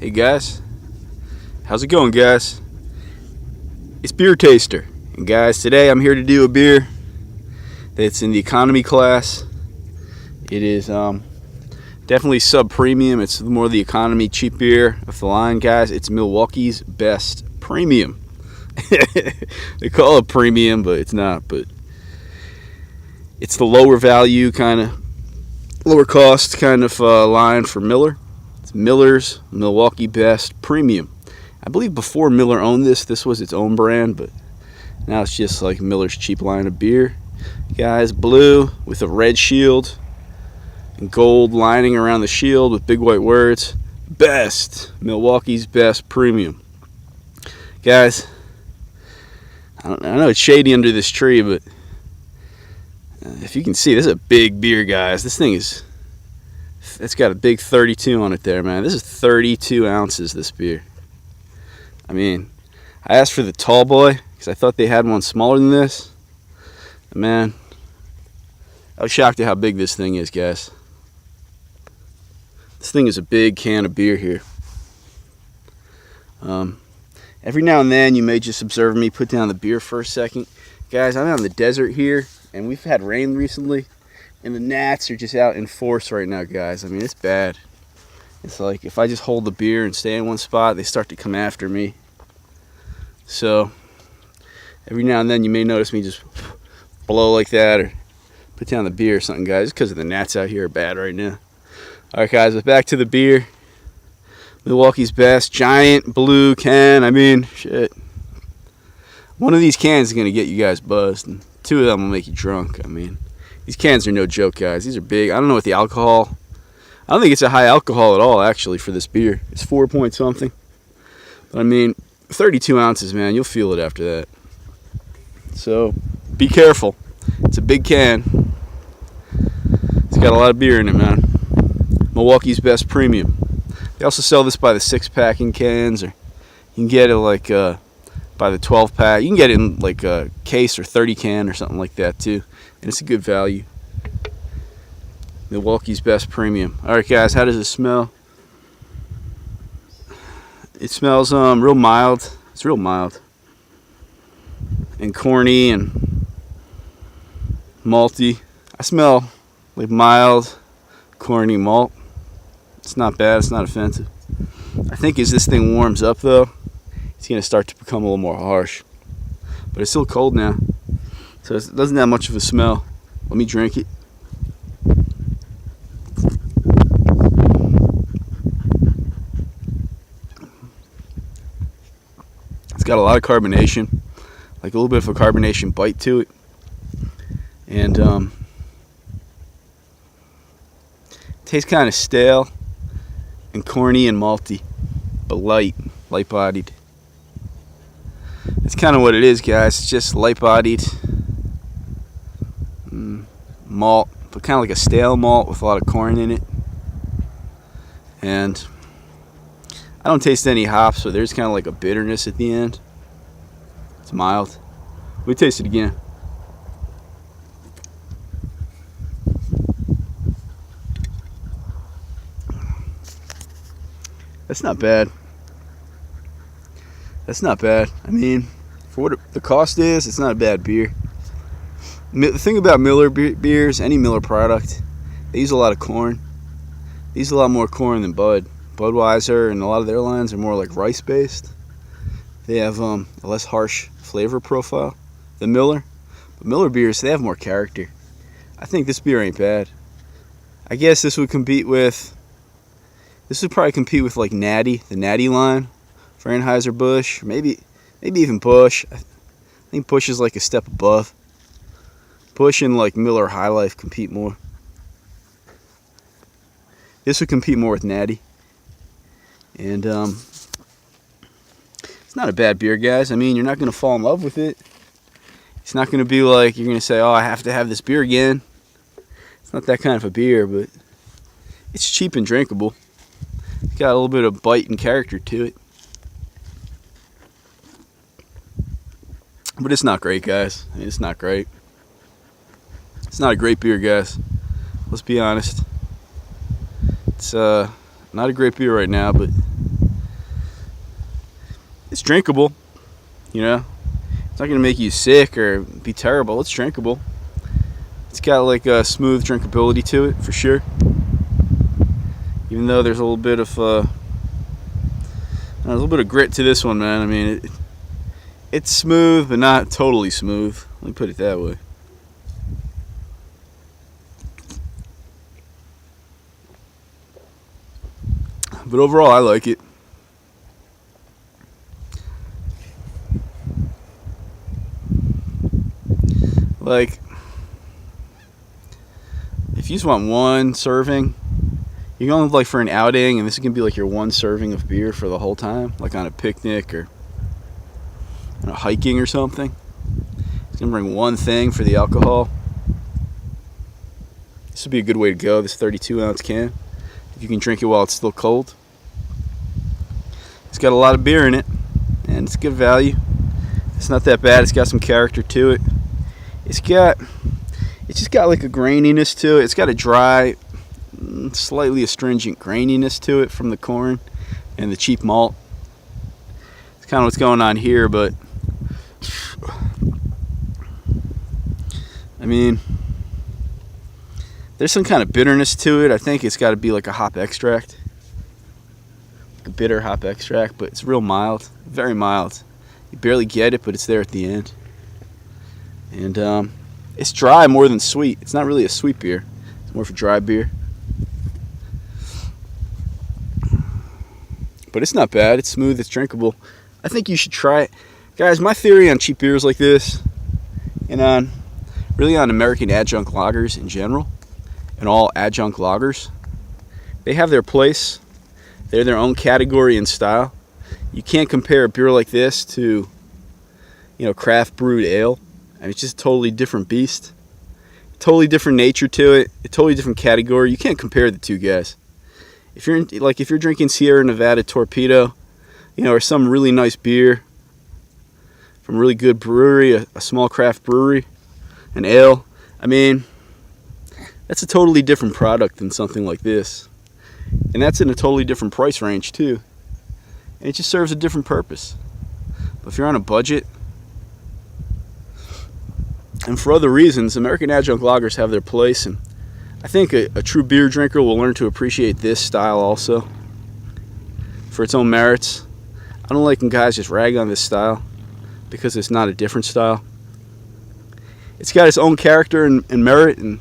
Hey guys, how's it going, guys? It's Beer Taster, and guys, today I'm here to do a beer that's in the economy class. It is definitely sub-premium. It's more the economy cheap beer of the line, guys. It's Milwaukee's Best Premium. They call it premium, but it's not. But it's the lower value kind of, lower cost kind of line for Miller. It's Miller's Milwaukee Best Premium. I believe before Miller owned this was its own brand, but now it's just like Miller's cheap line of beer. Guys, blue with a red shield and gold lining around the shield with big white words. Best, Milwaukee's Best Premium. Guys, I know it's shady under this tree, but if you can see, this is a big beer, guys. This thing it's got a big 32 on it there, man. This is 32 ounces, this beer. I mean, I asked for the tall boy because I thought they had one smaller than this. And man, I was shocked at how big this thing is, guys. This thing is a big can of beer here. Every now and then you may just observe me put down the beer for a second. Guys, I'm out in the desert here, and we've had rain recently, and the gnats are just out in force right now, guys. I mean, it's bad. It's like if I just hold the beer and stay in one spot, they start to come after me. So every now and then you may notice me just blow like that or put down the beer or something, guys, because of the gnats out here are bad right now. All right, guys, but back to the beer. Milwaukee's Best, giant blue can. I mean, shit. One of these cans is going to get you guys buzzed, and two of them will make you drunk. I mean, these cans are no joke, guys. These are big. I don't know what the alcohol. I don't think it's a high alcohol at all, actually, for this beer. It's 4 point something. But, I mean, 32 ounces, man. You'll feel it after that. So, be careful. It's a big can. It's got a lot of beer in it, man. Milwaukee's Best Premium. They also sell this by the 6-pack in cans, or you can get it like by the 12-pack. You can get it in like a case or 30 can or something like that too, and it's a good value. Milwaukee's Best Premium. All right, guys, how does it smell? It smells real mild. It's real mild and corny and malty. I smell like mild, corny malt. It's not bad. It's not offensive. I think as this thing warms up, though, it's going to start to become a little more harsh. But it's still cold now, so it doesn't have much of a smell. Let me drink it. It's got a lot of carbonation, like a little bit of a carbonation bite to it. And tastes kind of stale and corny and malty, but light-bodied. That's kind of what it is, guys. It's just light-bodied malt, but kind of like a stale malt with a lot of corn in it. And I don't taste any hops, so there's kind of like a bitterness at the end. It's mild. We taste it again. That's not bad. That's not bad. I mean, for what the cost is, it's not a bad beer. The thing about Miller beers, any Miller product, they use a lot of corn. They use a lot more corn than Bud. Budweiser and a lot of their lines are more like rice-based. They have a less harsh flavor profile than Miller. But Miller beers, they have more character. I think this beer ain't bad. I guess this would compete with... This would probably compete with like Natty, the Natty line for Anheuser-Busch, maybe even Busch. I think Busch is like a step above. Busch and like Miller High Life compete more. This would compete more with Natty. And it's not a bad beer, guys. I mean, you're not going to fall in love with it. It's not going to be like you're going to say, oh, I have to have this beer again. It's not that kind of a beer, but it's cheap and drinkable. It's got a little bit of bite and character to it. But it's not great, guys. I mean, it's not great. It's not a great beer, guys. Let's be honest. It's not a great beer right now, but It's drinkable, you know. It's not gonna make you sick or be terrible. It's drinkable. It's got like a smooth drinkability to it for sure. Even though there's a little bit of grit to this one, man. I mean, it's smooth, but not totally smooth. Let me put it that way. But overall, I like it. Like, if you just want one serving, you're going like for an outing, and this is gonna be like your one serving of beer for the whole time, like on a picnic or hiking or something. It's gonna bring one thing for the alcohol. This would be a good way to go. This 32-ounce can, if you can drink it while it's still cold. It's got a lot of beer in it, and it's good value. It's not that bad. It's got some character to it. It's just got like a graininess to it. It's got a dry, slightly astringent graininess to it from the corn and the cheap malt. It's kind of what's going on here, but I mean, there's some kind of bitterness to it. I think it's got to be like a hop extract, like a bitter hop extract, but it's real mild, very mild. You barely get it, but it's there at the end. And it's dry more than sweet. It's not really a sweet beer. It's more of a dry beer. But it's not bad. It's smooth. It's drinkable. I think you should try it. Guys, my theory on cheap beers like this, and on American adjunct lagers in general, and all adjunct lagers, they have their place. They're their own category and style. You can't compare a beer like this to, craft brewed ale. I mean, it's just a totally different beast. Totally different nature to it. A totally different category. You can't compare the two, guys. If you're drinking Sierra Nevada Torpedo, or some really nice beer from a really good brewery, a small craft brewery, an ale, I mean, that's a totally different product than something like this. And that's in a totally different price range too. And it just serves a different purpose. But if you're on a budget, and for other reasons, American adjunct lagers have their place, and I think a true beer drinker will learn to appreciate this style also for its own merits. I don't like when guys just rag on this style because it's not a different style. It's got its own character and merit, and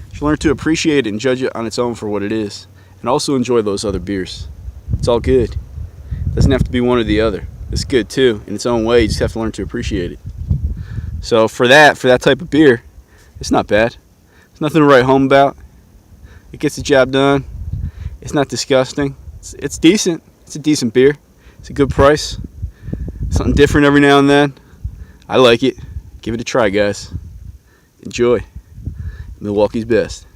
you should learn to appreciate it and judge it on its own for what it is, and also enjoy those other beers. It's all good. It doesn't have to be one or the other. It's good too in its own way. You just have to learn to appreciate it. So for that type of beer, it's not bad. There's nothing to write home about. It gets the job done. It's not disgusting. It's decent. It's a decent beer. It's a good price. Something different every now and then. I like it. Give it a try, guys. Enjoy. Milwaukee's best.